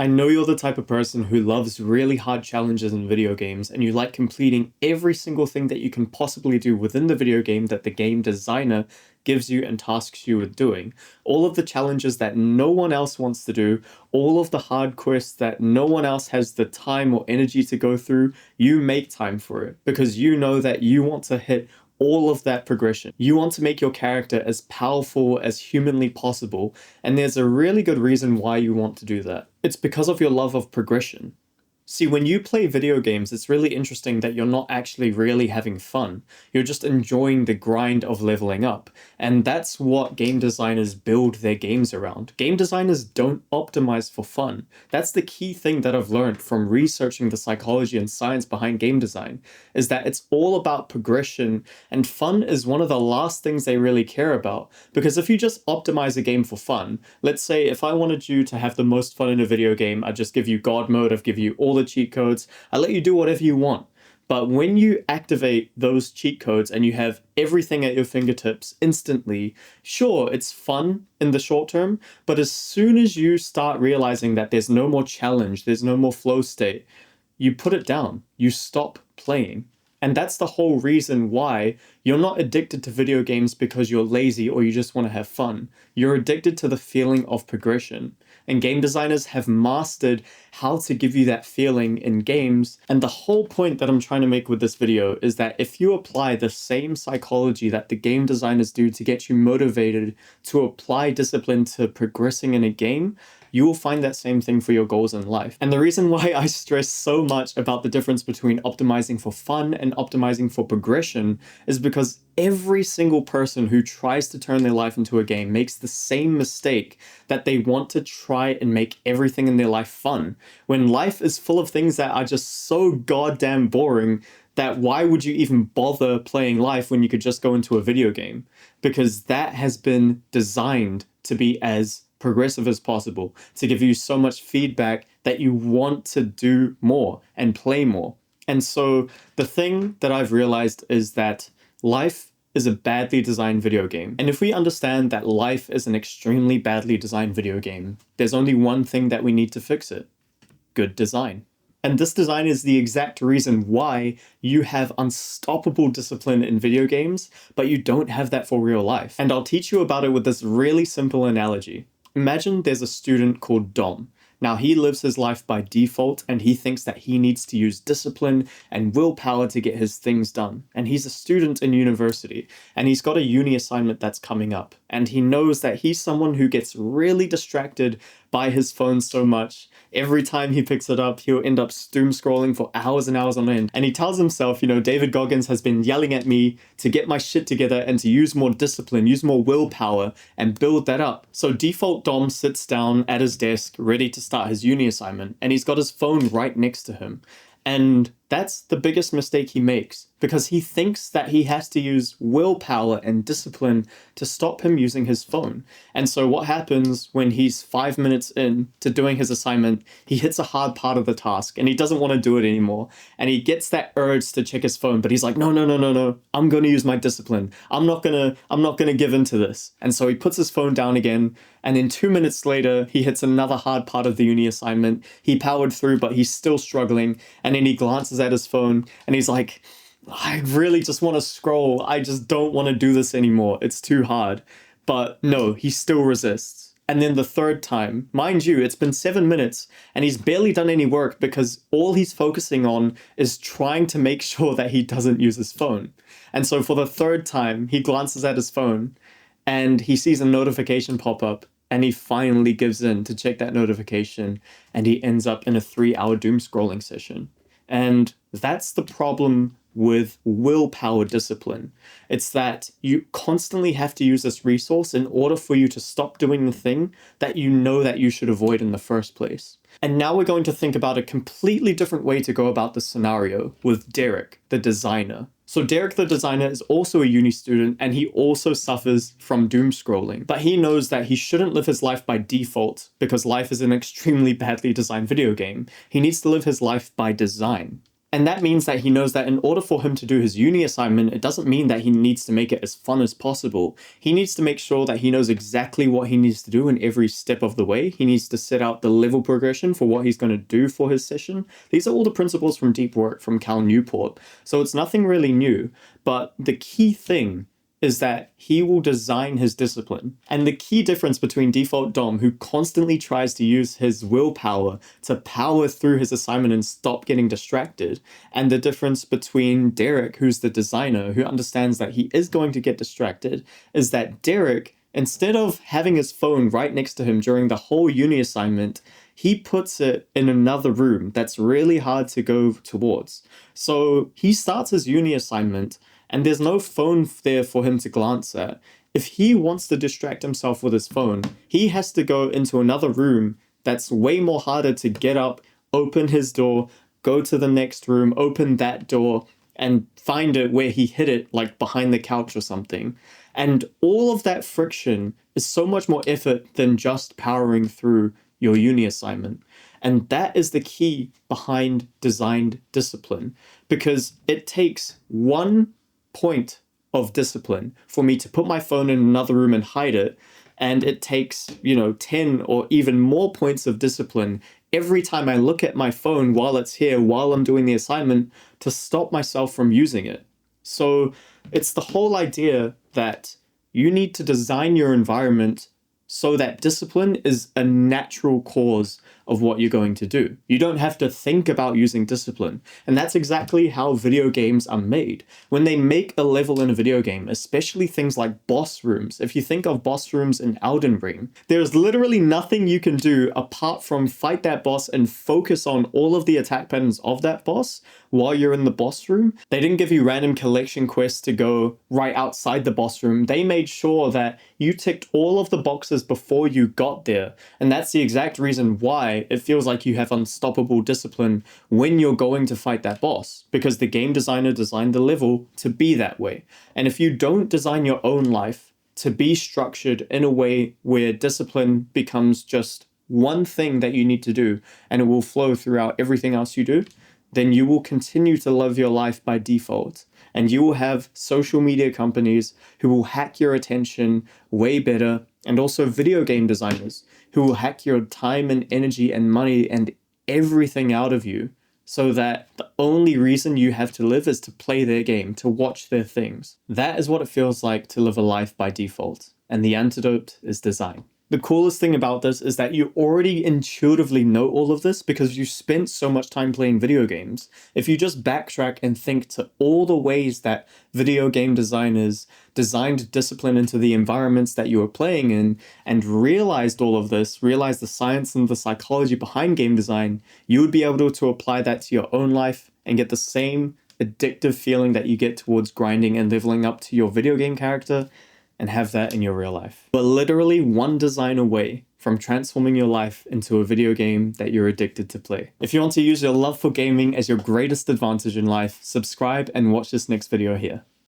I know you're the type of person who loves really hard challenges in video games and you like completing every single thing that you can possibly do within the video game that the game designer gives you and tasks you with doing. All of the challenges that no one else wants to do, all of the hard quests that no one else has the time or energy to go through, you make time for it because you know that you want to hit all of that progression. You want to make your character as powerful as humanly possible, and there's a really good reason why you want to do that. It's because of your love of progression. See, when you play video games, it's really interesting that you're not actually really having fun. You're just enjoying the grind of leveling up. And that's what game designers build their games around. Game designers don't optimize for fun. That's the key thing that I've learned from researching the psychology and science behind game design, is that it's all about progression, and fun is one of the last things they really care about. Because if you just optimize a game for fun, let's say if I wanted you to have the most fun in a video game, I'd just give you God mode, I'd give you all the cheat codes, I let you do whatever you want. But when you activate those cheat codes and you have everything at your fingertips instantly, sure, it's fun in the short term, but as soon as you start realizing that there's no more challenge, there's no more flow state, you put it down, you stop playing. And that's the whole reason why you're not addicted to video games because you're lazy or you just want to have fun. You're addicted to the feeling of progression. And game designers have mastered how to give you that feeling in games. And the whole point that I'm trying to make with this video is that if you apply the same psychology that the game designers do to get you motivated to apply discipline to progressing in a game, you will find that same thing for your goals in life. And the reason why I stress so much about the difference between optimizing for fun and optimizing for progression is because every single person who tries to turn their life into a game makes the same mistake, that they want to try and make everything in their life fun, when life is full of things that are just so goddamn boring that why would you even bother playing life when you could just go into a video game? Because that has been designed to be as progressive as possible, to give you so much feedback that you want to do more and play more. And so the thing that I've realized is that life is a badly designed video game. And if we understand that life is an extremely badly designed video game, there's only one thing that we need to fix it: good design. And this design is the exact reason why you have unstoppable discipline in video games, but you don't have that for real life. And I'll teach you about it with this really simple analogy. Imagine there's a student called Dom. Now, he lives his life by default and he thinks that he needs to use discipline and willpower to get his things done. And he's a student in university and he's got a uni assignment that's coming up. And he knows that he's someone who gets really distracted by his phone so much. Every time he picks it up, he'll end up doom scrolling for hours and hours on end. And he tells himself, David Goggins has been yelling at me to get my shit together and to use more discipline, use more willpower, and build that up. So default Dom sits down at his desk, ready to start his uni assignment, and he's got his phone right next to him. And that's the biggest mistake he makes, because he thinks that he has to use willpower and discipline to stop him using his phone. And so what happens when he's 5 minutes in to doing his assignment, he hits a hard part of the task and he doesn't want to do it anymore. And he gets that urge to check his phone, but he's like, no, I'm going to use my discipline. I'm not going to give in to this. And so he puts his phone down again. And then 2 minutes later, he hits another hard part of the uni assignment. He powered through, but he's still struggling. And then he glances at his phone and he's like, I really just want to scroll. I just don't want to do this anymore. It's too hard. But no, he still resists. And then the third time, mind you, it's been 7 minutes and he's barely done any work because all he's focusing on is trying to make sure that he doesn't use his phone. And so for the third time, he glances at his phone and he sees a notification pop up and he finally gives in to check that notification and he ends up in a 3-hour doom scrolling session. And that's the problem with willpower discipline. It's that you constantly have to use this resource in order for you to stop doing the thing that you know that you should avoid in the first place. And now we're going to think about a completely different way to go about this scenario with Derek, the designer. So Derek, the designer, is also a uni student and he also suffers from doom scrolling. But he knows that he shouldn't live his life by default because life is an extremely badly designed video game. He needs to live his life by design. And that means that he knows that in order for him to do his uni assignment, it doesn't mean that he needs to make it as fun as possible. He needs to make sure that he knows exactly what he needs to do in every step of the way. He needs to set out the level progression for what he's going to do for his session. These are all the principles from Deep Work from Cal Newport. So it's nothing really new, but the key thing is that he will design his discipline. And the key difference between Default Dom, who constantly tries to use his willpower to power through his assignment and stop getting distracted, and the difference between Derek, who's the designer, who understands that he is going to get distracted, is that Derek, instead of having his phone right next to him during the whole uni assignment, he puts it in another room that's really hard to go towards. So he starts his uni assignment and there's no phone there for him to glance at. If he wants to distract himself with his phone, he has to go into another room that's way more harder to get up, open his door, go to the next room, open that door, and find it where he hid it, like behind the couch or something. And all of that friction is so much more effort than just powering through your uni assignment. And that is the key behind designed discipline, because it takes 1 point of discipline for me to put my phone in another room and hide it. And it takes, 10 or even more points of discipline every time I look at my phone while it's here, while I'm doing the assignment, to stop myself from using it. So it's the whole idea that you need to design your environment so that discipline is a natural cause of what you're going to do. You don't have to think about using discipline. And that's exactly how video games are made. When they make a level in a video game, especially things like boss rooms, if you think of boss rooms in Elden Ring, there's literally nothing you can do apart from fight that boss and focus on all of the attack patterns of that boss while you're in the boss room. They didn't give you random collection quests to go right outside the boss room. They made sure that you ticked all of the boxes before you got there. And that's the exact reason why it feels like you have unstoppable discipline when you're going to fight that boss, because the game designer designed the level to be that way. And if you don't design your own life to be structured in a way where discipline becomes just one thing that you need to do and it will flow throughout everything else you do, then you will continue to live your life by default. And you will have social media companies who will hack your attention way better, and also video game designers who will hack your time and energy and money and everything out of you, so that the only reason you have to live is to play their game, to watch their things. That is what it feels like to live a life by default, and the antidote is design. The coolest thing about this is that you already intuitively know all of this because you spent so much time playing video games. If you just backtrack and think to all the ways that video game designers designed discipline into the environments that you were playing in and realized all of this, realized the science and the psychology behind game design, you would be able to apply that to your own life and get the same addictive feeling that you get towards grinding and leveling up to your video game character, and have that in your real life. But literally one design away from transforming your life into a video game that you're addicted to play. If you want to use your love for gaming as your greatest advantage in life, subscribe and watch this next video here.